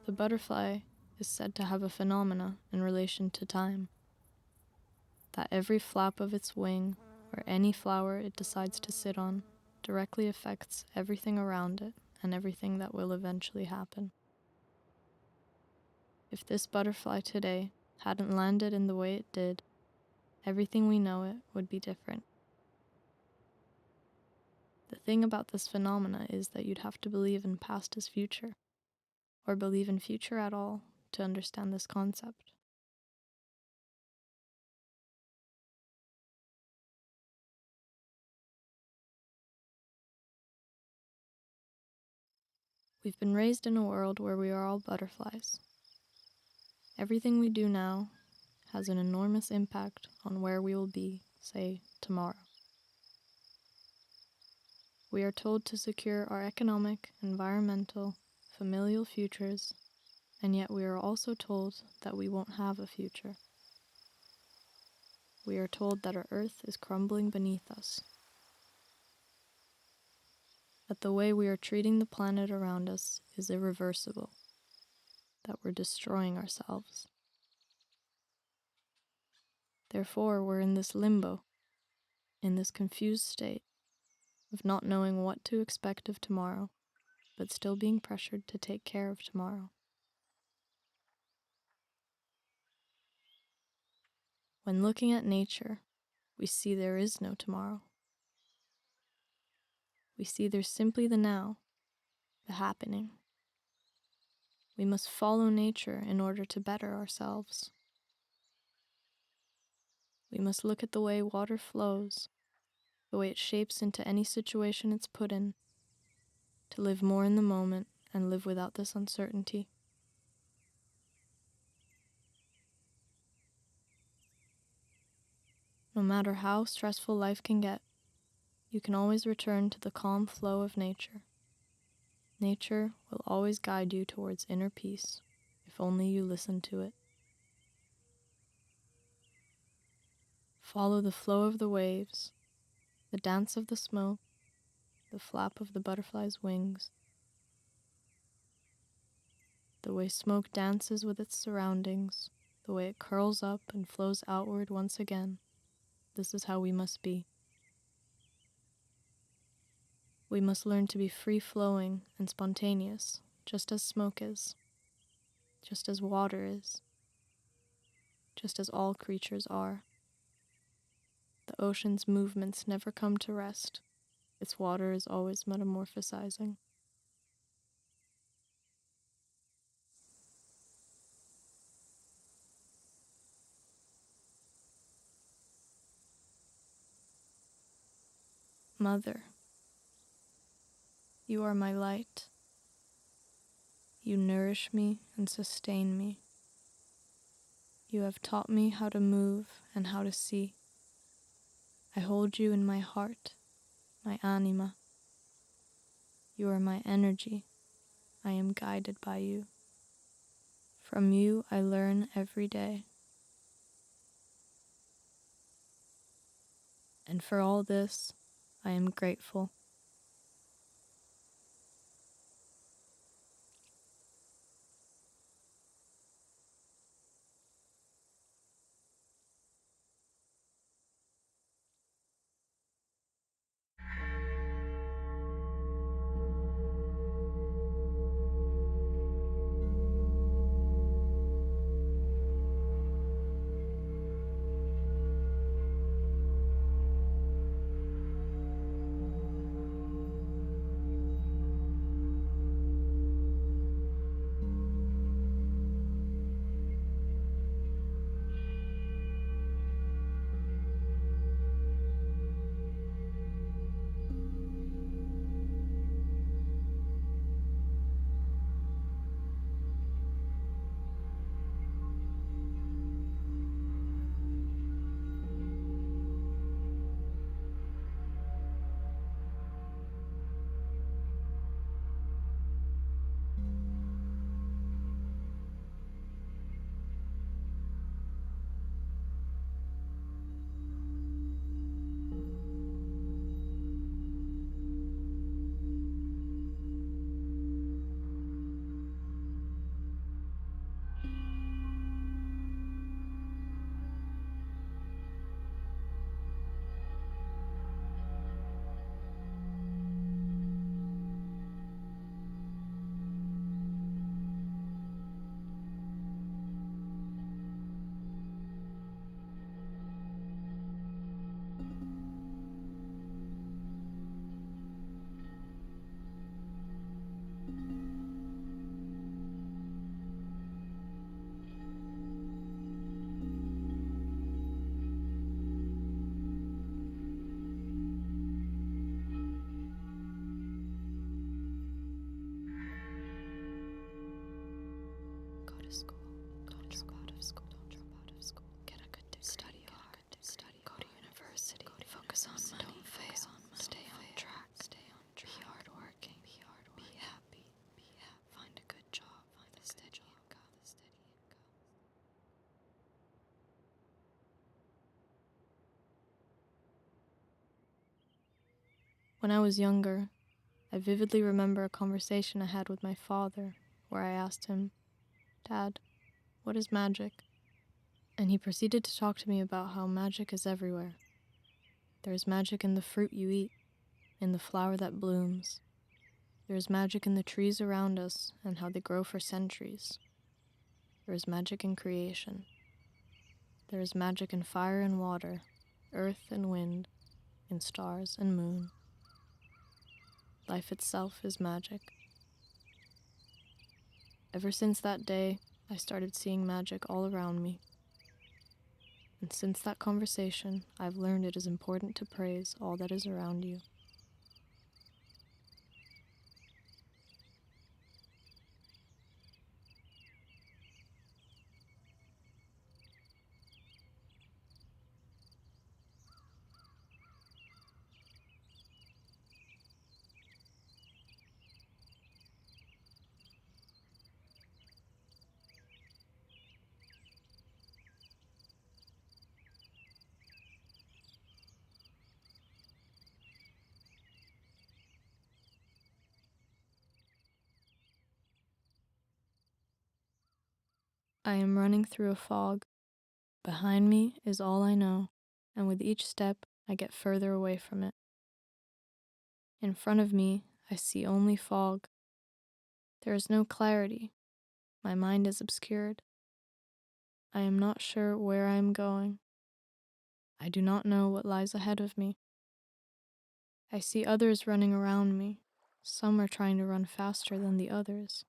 The butterfly is said to have a phenomena in relation to time, that every flap of its wing or any flower it decides to sit on directly affects everything around it and everything that will eventually happen. If this butterfly today hadn't landed in the way it did, everything we know it would be different. The thing about this phenomena is that you'd have to believe in past as future, or believe in future at all, to understand this concept. We've been raised in a world where we are all butterflies. Everything we do now has an enormous impact on where we will be, say, tomorrow. We are told to secure our economic, environmental, familial futures, and yet we are also told that we won't have a future. We are told that our earth is crumbling beneath us, that the way we are treating the planet around us is irreversible, that we're destroying ourselves. Therefore, we're in this limbo, in this confused state of not knowing what to expect of tomorrow, but still being pressured to take care of tomorrow. When looking at nature, we see there is no tomorrow. We see there's simply the now, the happening. We must follow nature in order to better ourselves. We must look at the way water flows, the way it shapes into any situation it's put in, to live more in the moment and live without this uncertainty. No matter how stressful life can get, you can always return to the calm flow of nature. Nature will always guide you towards inner peace, if only you listen to it. Follow the flow of the waves, the dance of the smoke, the flap of the butterfly's wings, the way smoke dances with its surroundings, the way it curls up and flows outward once again. This is how we must be. We must learn to be free-flowing and spontaneous, just as smoke is, just as water is, just as all creatures are. The ocean's movements never come to rest. Its water is always metamorphosizing. Mother, you are my light. You nourish me and sustain me. You have taught me how to move and how to see. I hold you in my heart, my anima. You are my energy. I am guided by you. From you I learn every day. And for all this, I am grateful. When I was younger, I vividly remember a conversation I had with my father where I asked him, "Dad, what is magic?" And he proceeded to talk to me about how magic is everywhere. There is magic in the fruit you eat, in the flower that blooms. There is magic in the trees around us and how they grow for centuries. There is magic in creation. There is magic in fire and water, earth and wind, in stars and moon. Life itself is magic. Ever since that day, I started seeing magic all around me. And since that conversation, I've learned it is important to praise all that is around you. I am running through a fog. Behind me is all I know, and with each step, I get further away from it. In front of me, I see only fog. There is no clarity. My mind is obscured. I am not sure where I am going. I do not know what lies ahead of me. I see others running around me. Some are trying to run faster than the others.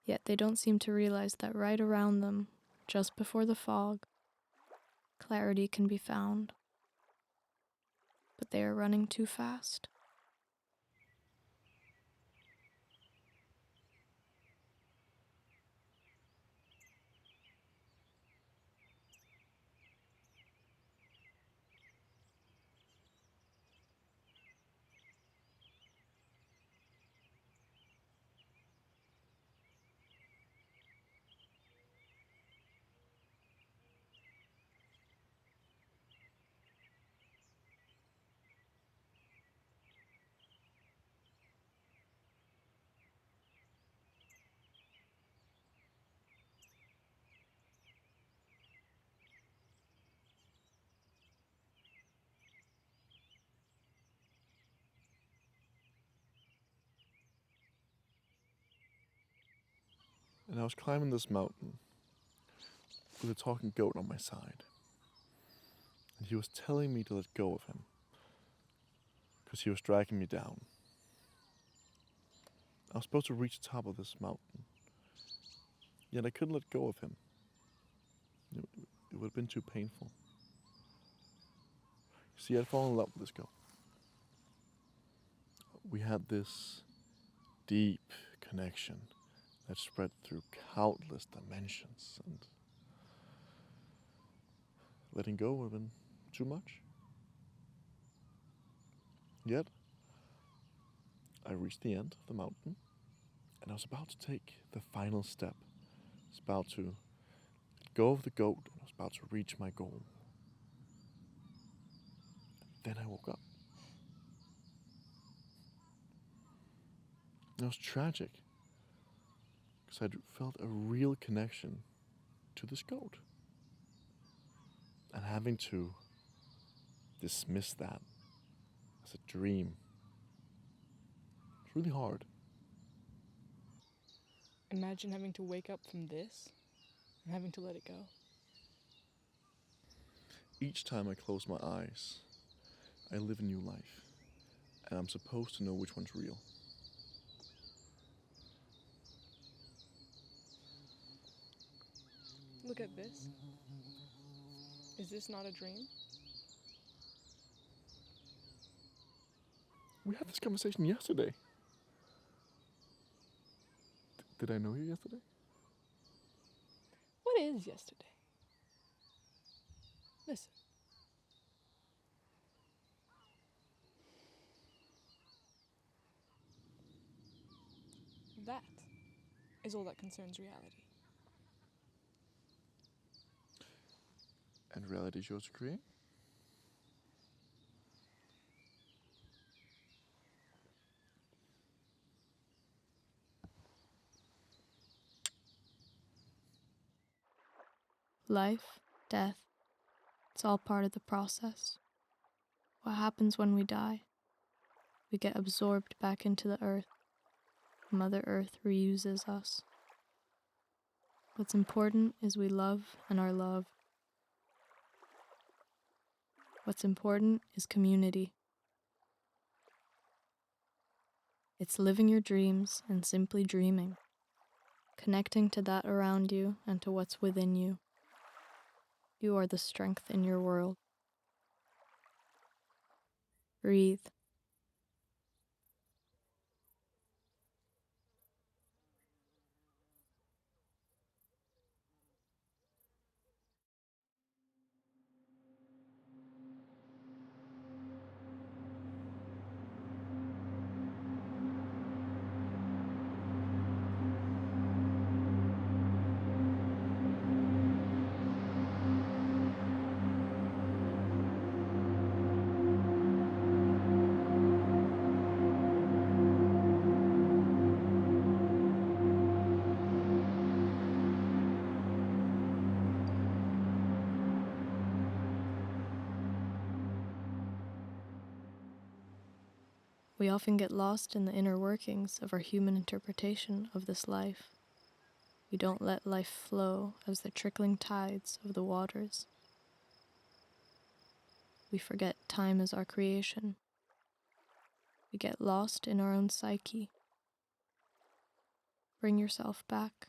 Yet they don't seem to realize that right around them, just before the fog, clarity can be found. But they are running too fast. And I was climbing this mountain with a talking goat on my side. And he was telling me to let go of him, because he was dragging me down. I was supposed to reach the top of this mountain, yet I couldn't let go of him. It would have been too painful. See, I'd fallen in love with this goat. We had this deep connection that spread through countless dimensions, and letting go would have been too much. Yet, I reached the end of the mountain, and I was about to take the final step. I was about to let go of the goat, and I was about to reach my goal. Then I woke up. It was tragic, because I felt a real connection to this goat. And having to dismiss that as a dream, it's really hard. Imagine having to wake up from this and having to let it go. Each time I close my eyes, I live a new life, and I'm supposed to know which one's real. Look at this. Is this not a dream? We had this conversation yesterday. Did I know you yesterday? What is yesterday? Listen. That is all that concerns reality. And reality shows to create? Life, death, it's all part of the process. What happens when we die? We get absorbed back into the earth. Mother Earth reuses us. What's important is we love and are loved. What's important is community. It's living your dreams and simply dreaming, connecting to that around you and to what's within you. You are the strength in your world. Breathe. We often get lost in the inner workings of our human interpretation of this life. We don't let life flow as the trickling tides of the waters. We forget time is our creation. We get lost in our own psyche. Bring yourself back.